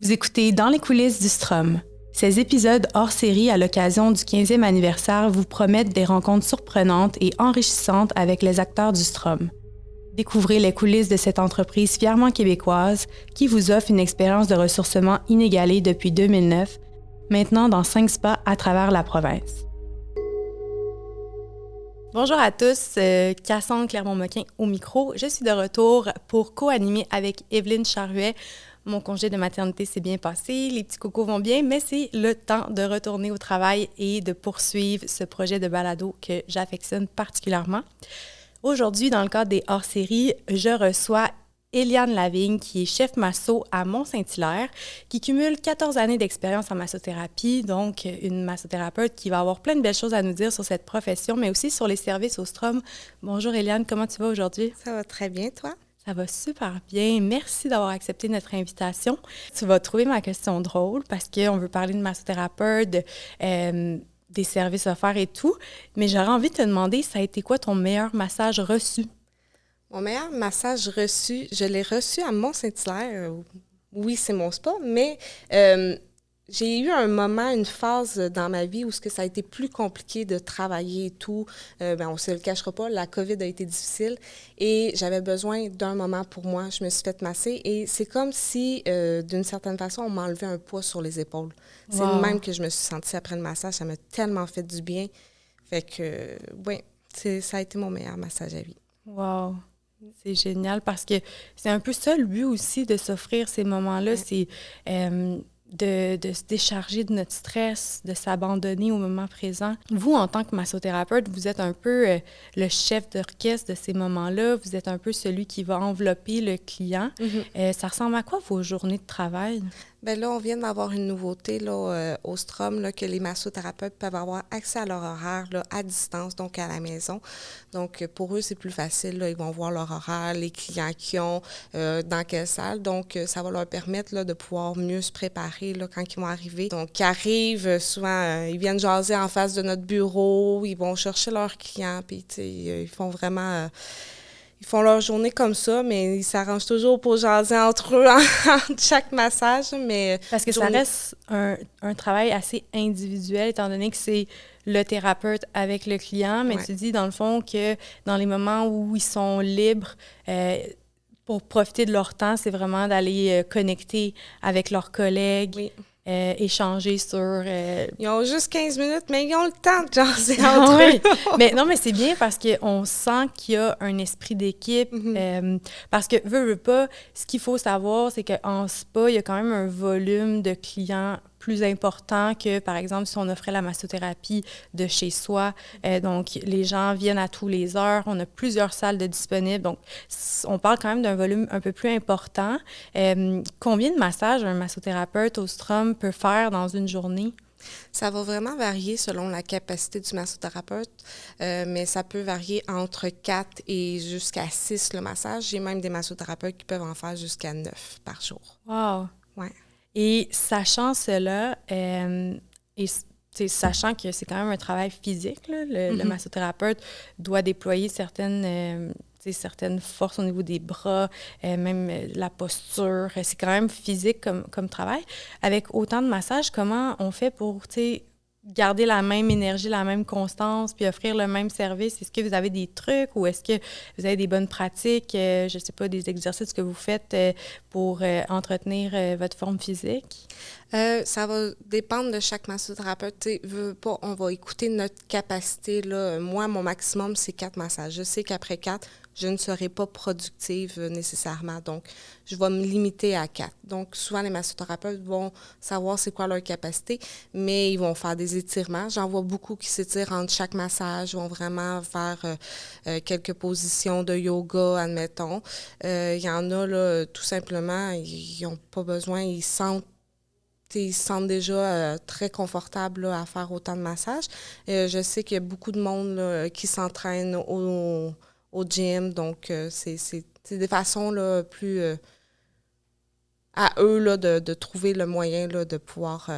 Vous écoutez Dans les coulisses du Strom. Ces épisodes hors série à l'occasion du 15e anniversaire vous promettent des rencontres surprenantes et enrichissantes avec les acteurs du Strom. Découvrez les coulisses de cette entreprise fièrement québécoise qui vous offre une expérience de ressourcement inégalée depuis 2009, maintenant dans 5 spas à travers la province. Bonjour à tous, Cassandre Clermont-Moquin au micro. Je suis de retour pour co-animer avec Evelyne Charruet. Mon congé de maternité s'est bien passé, les petits cocos vont bien, mais c'est le temps de retourner au travail et de poursuivre ce projet de balado que j'affectionne particulièrement. Aujourd'hui, dans le cadre des hors-séries, je reçois Éliane Lavigne, qui est chef masso à Mont-Saint-Hilaire, qui cumule 14 années d'expérience en massothérapie, donc une massothérapeute qui va avoir plein de belles choses à nous dire sur cette profession, mais aussi sur les services au Strom. Bonjour Éliane, comment tu vas aujourd'hui? Ça va très bien, toi? Ça va super bien. Merci d'avoir accepté notre invitation. Tu vas trouver ma question drôle parce qu'on veut parler de massothérapeute, des services offerts et tout, mais j'aurais envie de te demander, ça a été quoi ton meilleur massage reçu? Mon meilleur massage reçu, je l'ai reçu à Mont-Saint-Hilaire. Oui, c'est mon spa, mais j'ai eu un moment, une phase dans ma vie où ça a été plus compliqué de travailler et tout. On ne se le cachera pas, la COVID a été difficile et j'avais besoin d'un moment pour moi. Je me suis fait masser et c'est comme si, d'une certaine façon, on m'enlevait un poids sur les épaules. Wow. C'est le même que je me suis sentie après le massage. Ça m'a tellement fait du bien. Fait que, oui, ça a été mon meilleur massage à vie. Wow! C'est génial parce que c'est un peu ça le but aussi de s'offrir ces moments-là, c'est de se décharger de notre stress, de s'abandonner au moment présent. Vous, en tant que massothérapeute, vous êtes un peu le chef d'orchestre de ces moments-là, vous êtes un peu celui qui va envelopper le client. Mm-hmm. Ça ressemble à quoi vos journées de travail? Bien là, on vient d'avoir une nouveauté là, au Strom, là, que les massothérapeutes peuvent avoir accès à leur horaire là, à distance, donc à la maison. Donc, pour eux, c'est plus facile. Là, ils vont voir leur horaire, les clients qu'ils ont, dans quelle salle. Donc, ça va leur permettre là, de pouvoir mieux se préparer là, quand ils vont arriver. Donc, ils arrivent, souvent, ils viennent jaser en face de notre bureau, ils vont chercher leurs clients, puis ils font vraiment... Ils font leur journée comme ça, mais ils s'arrangent toujours pour jaser entre eux entre chaque massage. Mais parce que ça reste un travail assez individuel, étant donné que c'est le thérapeute avec le client. Mais tu dis, dans le fond, que dans les moments où ils sont libres, pour profiter de leur temps, c'est vraiment d'aller connecter avec leurs collègues. Oui. Échanger sur... Ils ont juste 15 minutes, mais ils ont le temps de jaser entre eux. Mais c'est bien parce qu'on sent qu'il y a un esprit d'équipe. Mm-hmm. Parce que, veux pas, ce qu'il faut savoir, c'est qu'en spa, il y a quand même un volume de clients plus important que, par exemple, si on offrait la massothérapie de chez soi. Donc, les gens viennent à tous les heures. On a plusieurs salles de disponibles. Donc, on parle quand même d'un volume un peu plus important. Combien de massages un massothérapeute au Strom peut faire dans une journée? Ça va vraiment varier selon la capacité du massothérapeute, mais ça peut varier entre 4 et jusqu'à 6 le massage. J'ai même des massothérapeutes qui peuvent en faire jusqu'à 9 par jour. Wow! Ouais. Et sachant cela, sachant que c'est quand même un travail physique, là, le massothérapeute doit déployer certaines forces au niveau des bras, même la posture. C'est quand même physique comme travail. Avec autant de massages, comment on fait pour garder la même énergie, la même constance, puis offrir le même service? Est-ce que vous avez des trucs ou est-ce que vous avez des bonnes pratiques, je ne sais pas, des exercices que vous faites pour entretenir votre forme physique? Ça va dépendre de chaque massothérapeute. On va écouter notre capacité. Là. Moi, mon maximum, c'est 4 massages. Je sais qu'après 4, je ne serai pas productive nécessairement. Donc, je vais me limiter à 4. Donc, souvent, les massothérapeutes vont savoir c'est quoi leur capacité, mais ils vont faire des étirements. J'en vois beaucoup qui s'étirent entre chaque massage, vont vraiment faire quelques positions de yoga, admettons. Il y en a, là, tout simplement, ils n'ont pas besoin, ils se sentent déjà très confortables là, à faire autant de massages. Je sais qu'il y a beaucoup de monde là, qui s'entraîne au gym, donc c'est des façons là, plus à eux là, de trouver le moyen là, de pouvoir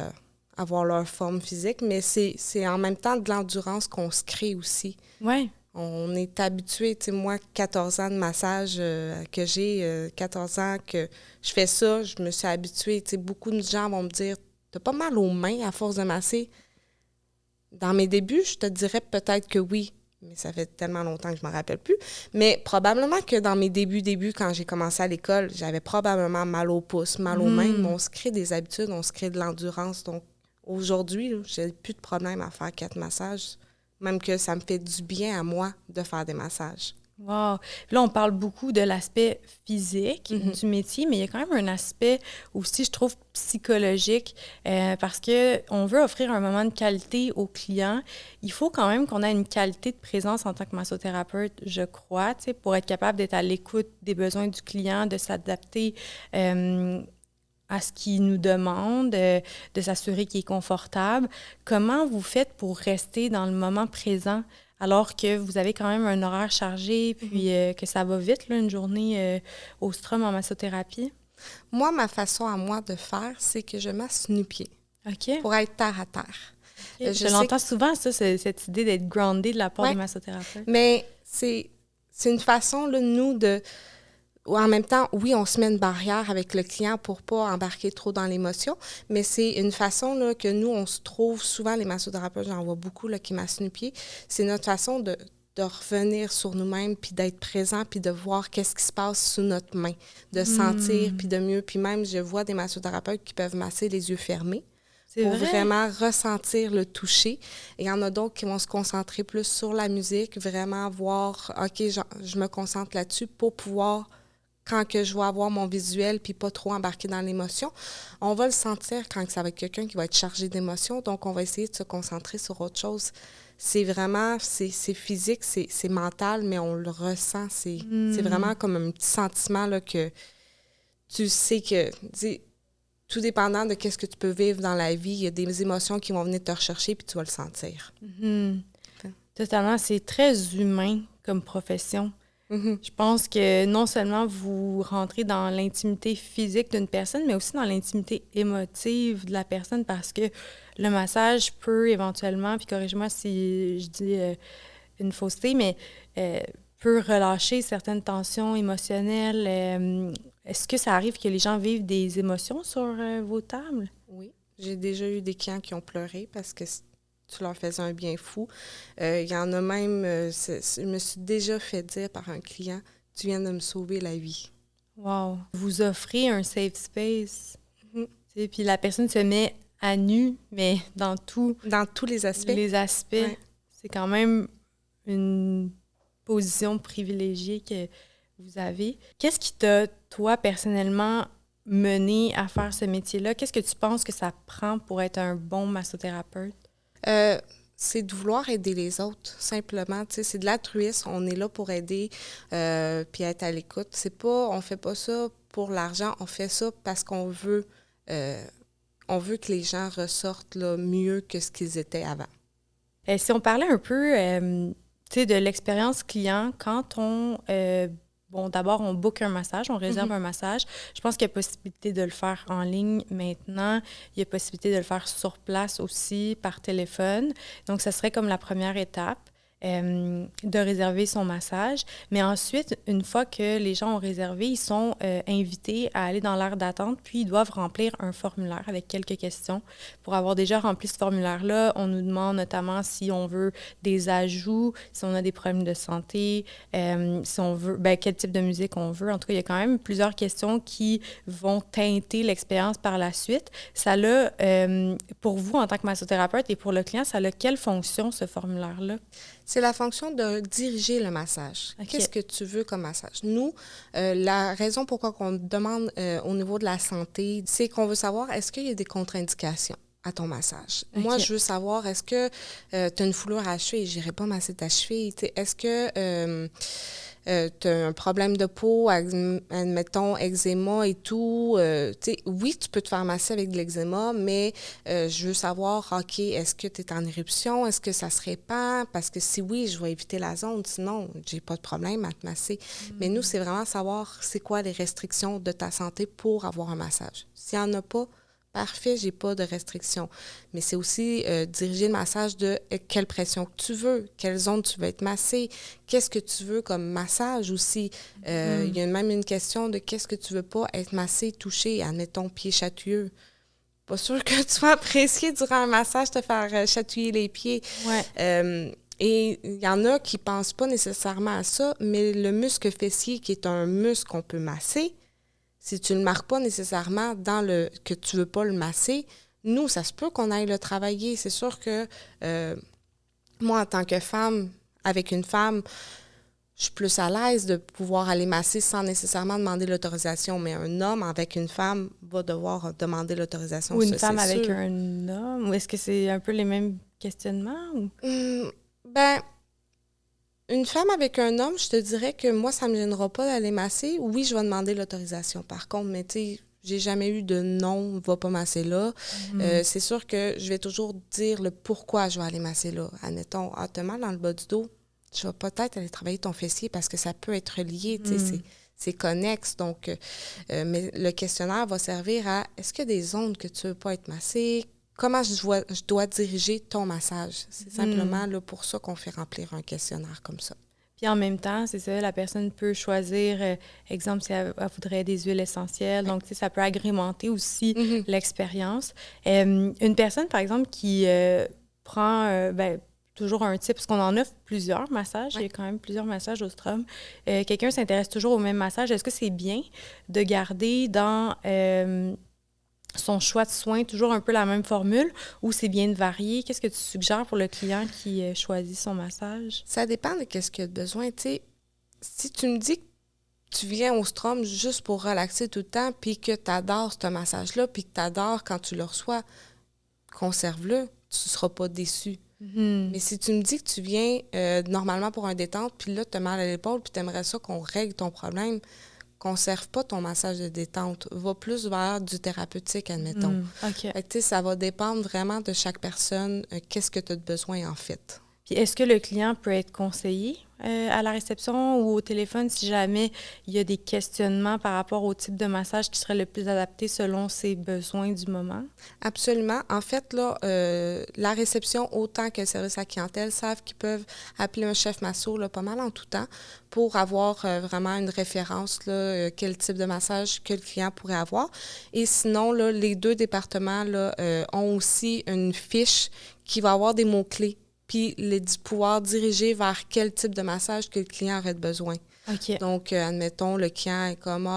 avoir leur forme physique, mais c'est en même temps de l'endurance qu'on se crée aussi. Oui. On est habitué, tu sais, moi, 14 ans de massage que j'ai, 14 ans que je fais ça, je me suis habituée. Tu sais, beaucoup de gens vont me dire, t'as pas mal aux mains à force de masser? Dans mes débuts, je te dirais peut-être que oui, mais ça fait tellement longtemps que je ne me rappelle plus. Mais probablement que dans mes débuts, quand j'ai commencé à l'école, j'avais probablement mal aux pouces, mal aux mains, mais on se crée des habitudes, on se crée de l'endurance. Donc, aujourd'hui, là, j'ai plus de problème à faire 4 massages, même que ça me fait du bien à moi de faire des massages. Wow! Puis là, on parle beaucoup de l'aspect physique du métier, mais il y a quand même un aspect aussi, je trouve, psychologique, parce que on veut offrir un moment de qualité aux clients. Il faut quand même qu'on ait une qualité de présence en tant que massothérapeute, je crois, tu sais, pour être capable d'être à l'écoute des besoins du client, de s'adapter à ce qu'il nous demande, de s'assurer qu'il est confortable. Comment vous faites pour rester dans le moment présent alors que vous avez quand même un horaire chargé puis que ça va vite, là, une journée au Strom en massothérapie? Moi, ma façon à moi de faire, c'est que je masse nu-pied OK. pour être terre à terre. Okay. Je Je sais l'entends souvent, ça, cette idée d'être groundé de la part Ouais. des massothérapeutes. Mais c'est une façon, là, nous, de... En même temps, oui, on se met une barrière avec le client pour pas embarquer trop dans l'émotion, mais c'est une façon là, que nous, on se trouve souvent, les massothérapeutes, j'en vois beaucoup là, qui massent nu-pied, c'est notre façon de revenir sur nous-mêmes, puis d'être présent, puis de voir qu'est-ce qui se passe sous notre main, de sentir, puis de mieux. Puis même, je vois des massothérapeutes qui peuvent masser les yeux fermés. C'est Pour vrai? vraiment ressentir le toucher. Et il y en a d'autres qui vont se concentrer plus sur la musique, vraiment voir, OK, je me concentre là-dessus pour pouvoir, quand que je vais avoir mon visuel puis pas trop embarquer dans l'émotion, on va le sentir quand ça va être quelqu'un qui va être chargé d'émotion. Donc, on va essayer de se concentrer sur autre chose. C'est vraiment, c'est physique, c'est mental, mais on le ressent. C'est vraiment comme un petit sentiment là, que tu sais que... Tout dépendant de qu'est-ce que tu peux vivre dans la vie, il y a des émotions qui vont venir te rechercher puis tu vas le sentir. Totalement, c'est très humain comme profession. Je pense que non seulement vous rentrez dans l'intimité physique d'une personne, mais aussi dans l'intimité émotive de la personne parce que le massage peut éventuellement, puis corrige-moi si je dis une fausseté, mais peut relâcher certaines tensions émotionnelles. Est-ce que ça arrive que les gens vivent des émotions sur vos tables? Oui. J'ai déjà eu des clients qui ont pleuré parce que tu leur faisais un bien fou. Il y en a même, je me suis déjà fait dire par un client, « Tu viens de me sauver la vie. » Wow! Vous offrez un safe space. Puis la personne se met à nu, mais dans tous les aspects. Les aspects. Ouais. C'est quand même une position privilégiée que vous avez. Qu'est-ce qui t'a, toi, personnellement, mené à faire ce métier-là? Qu'est-ce que tu penses que ça prend pour être un bon massothérapeute? C'est de vouloir aider les autres, simplement. Tu sais, c'est de l'altruisme. On est là pour aider puis être à l'écoute. C'est pas, on fait pas ça pour l'argent. On fait ça parce qu'on veut que les gens ressortent là, mieux que ce qu'ils étaient avant. Si on parlait un peu tu sais, de l'expérience client, quand on... Bon, d'abord, on book un massage, on réserve un massage. Je pense qu'il y a possibilité de le faire en ligne maintenant. Il y a possibilité de le faire sur place aussi, par téléphone. Donc, ça serait comme la première étape de réserver son massage. Mais ensuite, une fois que les gens ont réservé, ils sont invités à aller dans l'aire d'attente, puis ils doivent remplir un formulaire avec quelques questions. Pour avoir déjà rempli ce formulaire-là, on nous demande notamment si on veut des ajouts, si on a des problèmes de santé, si on veut, quel type de musique on veut. En tout cas, il y a quand même plusieurs questions qui vont teinter l'expérience par la suite. Ça a, pour vous, en tant que massothérapeute et pour le client, ça a quelle fonction, ce formulaire-là? C'est la fonction de diriger le massage. Okay. Qu'est-ce que tu veux comme massage? Nous, la raison pourquoi on demande au niveau de la santé, c'est qu'on veut savoir est-ce qu'il y a des contre-indications à ton massage. Okay. Moi, je veux savoir est-ce que tu as une foulure à la cheville, je n'irai pas masser ta cheville. Est-ce que tu as un problème de peau, admettons, eczéma et tout. Oui, tu peux te faire masser avec de l'eczéma, mais je veux savoir, OK, est-ce que tu es en éruption? Est-ce que ça se répand? Parce que si oui, je vais éviter la zone. Sinon, j'ai pas de problème à te masser. Mais nous, c'est vraiment savoir c'est quoi les restrictions de ta santé pour avoir un massage. S'il n'y en a pas parfait, j'ai pas de restrictions. Mais c'est aussi diriger le massage de quelle pression que tu veux, quelle zone tu veux être massé, qu'est-ce que tu veux comme massage aussi. Il y a même une question de qu'est-ce que tu veux pas être massé, touché, admettons, pied chatouilleux. Pas sûr que tu sois apprécié durant un massage te faire chatouiller les pieds. Ouais. Et il y en a qui pensent pas nécessairement à ça, mais le muscle fessier, qui est un muscle qu'on peut masser, si tu ne le marques pas nécessairement dans le que tu veux pas le masser, nous, ça se peut qu'on aille le travailler. C'est sûr que moi, en tant que femme, avec une femme, je suis plus à l'aise de pouvoir aller masser sans nécessairement demander l'autorisation. Mais un homme avec une femme va devoir demander l'autorisation. Ou une ça, femme c'est avec sûr. un homme? Ou est-ce que c'est un peu les mêmes questionnements? Ou... Ben, une femme avec un homme, je te dirais que moi, ça me gênera pas d'aller masser. Oui, je vais demander l'autorisation. Par contre, mais tu sais, j'ai jamais eu de non, va pas masser là. C'est sûr que je vais toujours dire le pourquoi je vais aller masser là. Admettons, ah, t'as mal dans le bas du dos, tu vas peut-être aller travailler ton fessier parce que ça peut être lié, tu sais, c'est connexe. Donc, mais le questionnaire va servir à est-ce qu'il y a des zones que tu veux pas être massé? Comment je dois diriger ton massage? C'est simplement là, pour ça qu'on fait remplir un questionnaire comme ça. Puis en même temps, c'est ça, la personne peut choisir, exemple, si elle voudrait des huiles essentielles. Donc, tu sais, ça peut agrémenter aussi l'expérience. Une personne, par exemple, qui prend toujours un type, parce qu'on en offre plusieurs massages, il y a quand même plusieurs massages au Strom. Quelqu'un s'intéresse toujours au même massage. Est-ce que c'est bien de garder dans son choix de soins toujours un peu la même formule ou c'est bien de varier? Qu'est-ce que tu suggères pour le client qui choisit son massage? Ça dépend de qu'est-ce qu'il a besoin. Tu sais, si tu me dis que tu viens au Strom juste pour relaxer tout le temps, puis que tu adores ce massage-là, puis que tu adores quand tu le reçois, conserve-le, tu ne seras pas déçu. Mais si tu me dis que tu viens normalement pour un détente, puis là, tu as mal à l'épaule, puis tu aimerais ça qu'on règle ton problème, conserve pas ton massage de détente. Va plus vers du thérapeutique, admettons. OK. Fait que, ça va dépendre vraiment de chaque personne, qu'est-ce que tu as besoin en fait. Puis est-ce que le client peut être conseillé à la réception ou au téléphone si jamais il y a des questionnements par rapport au type de massage qui serait le plus adapté selon ses besoins du moment? Absolument. En fait, là, la réception, autant que le service à la clientèle, savent qu'ils peuvent appeler un chef masso là, pas mal en tout temps pour avoir vraiment une référence, là, quel type de massage que le client pourrait avoir. Et sinon, là, les deux départements là, ont aussi une fiche qui va avoir des mots-clés puis pouvoir diriger vers quel type de massage que le client aurait besoin. OK. Donc, admettons, le client est comme,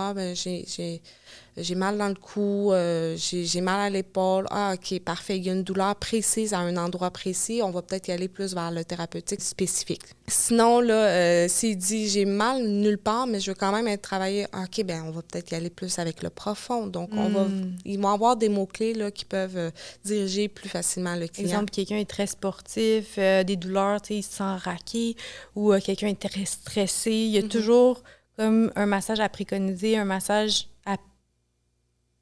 j'ai mal dans le cou, j'ai mal à l'épaule. Ah, OK, parfait. Il y a une douleur précise à un endroit précis. On va peut-être y aller plus vers le thérapeutique spécifique. Sinon, là, s'il dit j'ai mal nulle part, mais je veux quand même être travaillé, OK, bien, on va peut-être y aller plus avec le profond. Donc, ils vont avoir des mots-clés là, qui peuvent diriger plus facilement le client. Exemple, quelqu'un est très sportif, des douleurs, tu sais, il se sent raqué, ou quelqu'un est très stressé. Il y a toujours comme un massage à préconiser, un massage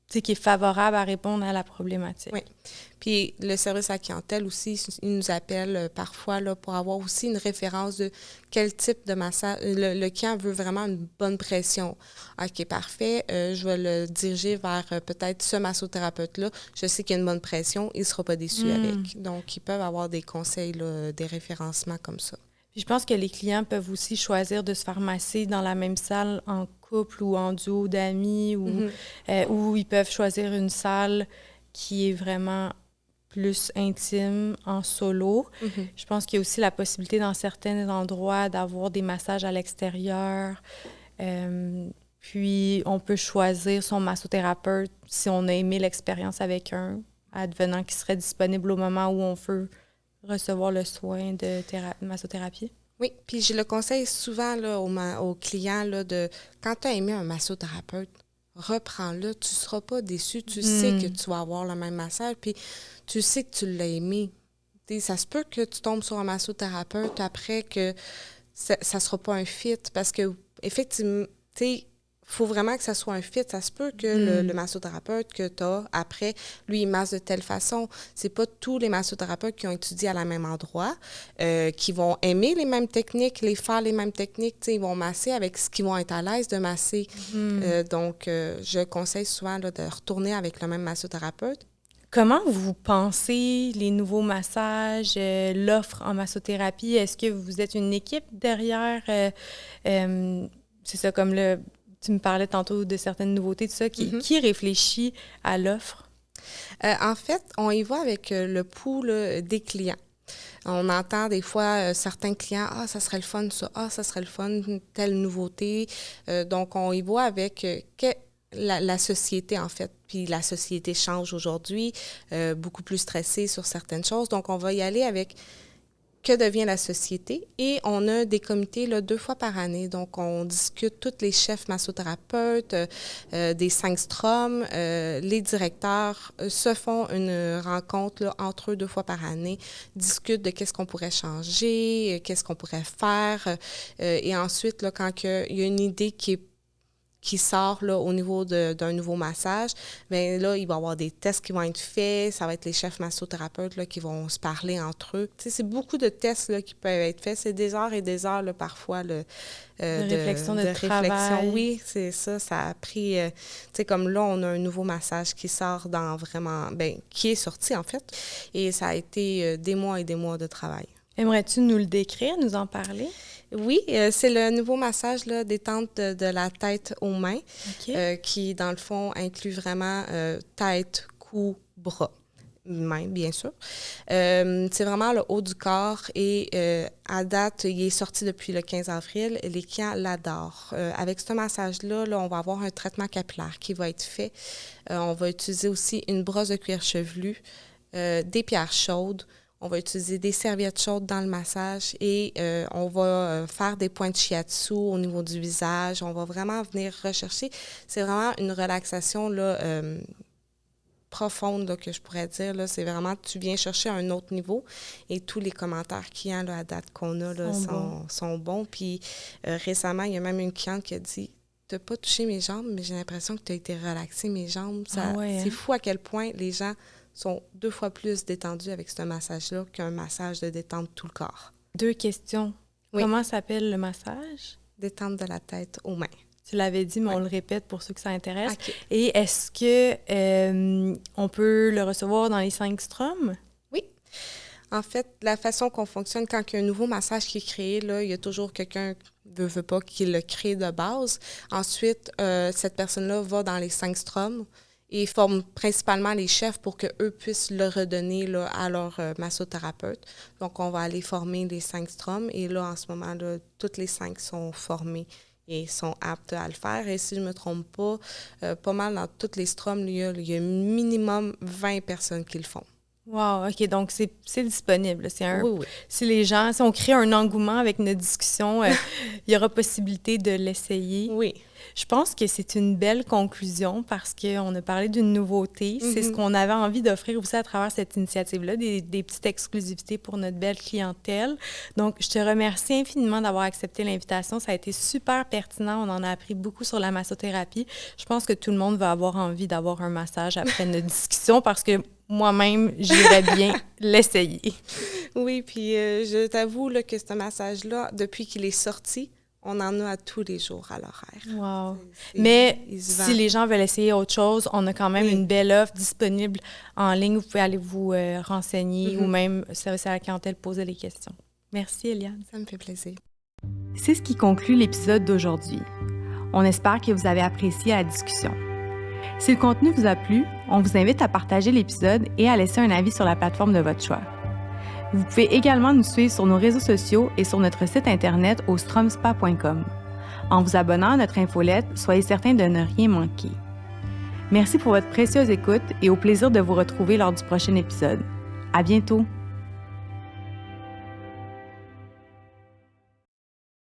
qui est favorable à répondre à la problématique. Oui. Puis le service à la clientèle aussi, il nous appelle parfois là, pour avoir aussi une référence de quel type de massage. Le client veut vraiment une bonne pression. OK, parfait. Je vais le diriger vers peut-être ce massothérapeute-là. Je sais qu'il y a une bonne pression. Il ne sera pas déçu avec. Donc, ils peuvent avoir des conseils, là, des référencements comme ça. Puis je pense que les clients peuvent aussi choisir de se faire masser dans la même salle en couple ou en duo d'amis ou ils peuvent choisir une salle qui est vraiment plus intime en solo. Je pense qu'il y a aussi la possibilité dans certains endroits d'avoir des massages à l'extérieur. Puis on peut choisir son massothérapeute si on a aimé l'expérience avec un advenant qui serait disponible au moment où on veut recevoir le soin de massothérapie. Oui, puis je le conseille souvent là, aux clients là, de quand tu as aimé un massothérapeute, reprends-le, tu ne seras pas déçu, tu sais que tu vas avoir le même massage, puis tu sais que tu l'as aimé. T'sais, ça se peut que tu tombes sur un massothérapeute après que ça ne sera pas un fit, parce que effectivement, tu sais, faut vraiment que ça soit un fit. Ça se peut que le massothérapeute que tu as après, lui, il masse de telle façon. C'est pas tous les massothérapeutes qui ont étudié à la même endroit, qui vont aimer les mêmes techniques, faire les mêmes techniques. Ils vont masser avec ce qu'ils vont être à l'aise de masser. Donc, je conseille souvent là, de retourner avec le même massothérapeute. Comment vous pensez les nouveaux massages, l'offre en massothérapie? Est-ce que vous êtes une équipe derrière? C'est ça, comme tu me parlais tantôt de certaines nouveautés, tout ça. Qui réfléchit à l'offre? En fait, on y va avec le pouls des clients. On entend des fois certains clients, « Ah, ça serait le fun, ça. Ah, ça serait le fun, telle nouveauté. » Donc, on y va avec la société, en fait. Puis la société change aujourd'hui, beaucoup plus stressée sur certaines choses. Donc, on va y aller avec que devient la société. Et on a des comités 2 fois par année. Donc, on discute tous les chefs massothérapeutes, des 5 STROM, les directeurs se font une rencontre entre eux 2 fois par année, discutent de qu'est-ce qu'on pourrait changer, qu'est-ce qu'on pourrait faire. Et ensuite, quand il y a une idée qui sort au niveau d'un nouveau massage, bien là, il va y avoir des tests qui vont être faits. Ça va être les chefs massothérapeutes qui vont se parler entre eux. Tu sais, c'est beaucoup de tests qui peuvent être faits. C'est des heures et des heures parfois de réflexion, de travail. Oui, c'est ça. Ça a pris... tu sais, comme là, on a un nouveau massage qui sort qui est sorti en fait. Et ça a été des mois et des mois de travail. Aimerais-tu nous le décrire, nous en parler? Oui, c'est le nouveau massage détente de la tête aux mains, qui, dans le fond, inclut vraiment tête, cou, bras, mains, bien sûr. C'est vraiment le haut du corps et à date, il est sorti depuis le 15 avril. Les clients l'adorent. Avec ce massage-là, on va avoir un traitement capillaire qui va être fait. On va utiliser aussi une brosse de cuir chevelu, des pierres chaudes. On va utiliser des serviettes chaudes dans le massage et on va faire des points de shiatsu au niveau du visage. On va vraiment venir rechercher. C'est vraiment une relaxation profonde que je pourrais dire. C'est vraiment, tu viens chercher un autre niveau et tous les commentaires clients à date qu'on a sont bons. Puis récemment, il y a même une cliente qui a dit « Tu n'as pas touché mes jambes, mais j'ai l'impression que tu as été relaxée mes jambes. » C'est fou à quel point les gens sont 2 fois plus détendus avec ce massage-là qu'un massage de détente tout le corps. 2 questions. Oui. Comment s'appelle le massage? Détente de la tête aux mains. Tu l'avais dit, mais on le répète pour ceux que ça intéresse. Okay. Et est-ce que on peut le recevoir dans les 5 STROM? Oui. En fait, la façon qu'on fonctionne, quand il y a un nouveau massage qui est créé, il y a toujours quelqu'un veut pas qui le crée de base. Ensuite, cette personne-là va dans les 5 STROM et forme principalement les chefs pour qu'eux puissent le redonner à leur massothérapeute. Donc, on va aller former les 5 STROM et là, en ce moment, toutes les 5 sont formées et sont aptes à le faire. Et si je ne me trompe pas mal dans toutes les STROM, il y a minimum 20 personnes qui le font. Wow, OK. Donc, c'est disponible. Oui. Si on crée un engouement avec notre discussion, il y aura possibilité de l'essayer. Oui. Je pense que c'est une belle conclusion parce qu'on a parlé d'une nouveauté. C'est ce qu'on avait envie d'offrir aussi à travers cette initiative-là, des petites exclusivités pour notre belle clientèle. Donc, je te remercie infiniment d'avoir accepté l'invitation. Ça a été super pertinent. On en a appris beaucoup sur la massothérapie. Je pense que tout le monde va avoir envie d'avoir un massage après notre discussion parce que moi-même, j'irais bien l'essayer. Oui, puis je t'avoue que ce massage-là, depuis qu'il est sorti, on en a à tous les jours à l'horaire. Wow. Mais si les gens veulent essayer autre chose, on a quand même une belle offre disponible en ligne. Vous pouvez aller vous renseigner ou même service à la clientèle, poser les questions. Merci, Eliane. Ça me fait plaisir. C'est ce qui conclut l'épisode d'aujourd'hui. On espère que vous avez apprécié la discussion. Si le contenu vous a plu, on vous invite à partager l'épisode et à laisser un avis sur la plateforme de votre choix. Vous pouvez également nous suivre sur nos réseaux sociaux et sur notre site internet au stromspa.com. En vous abonnant à notre infolette, soyez certain de ne rien manquer. Merci pour votre précieuse écoute et au plaisir de vous retrouver lors du prochain épisode. À bientôt!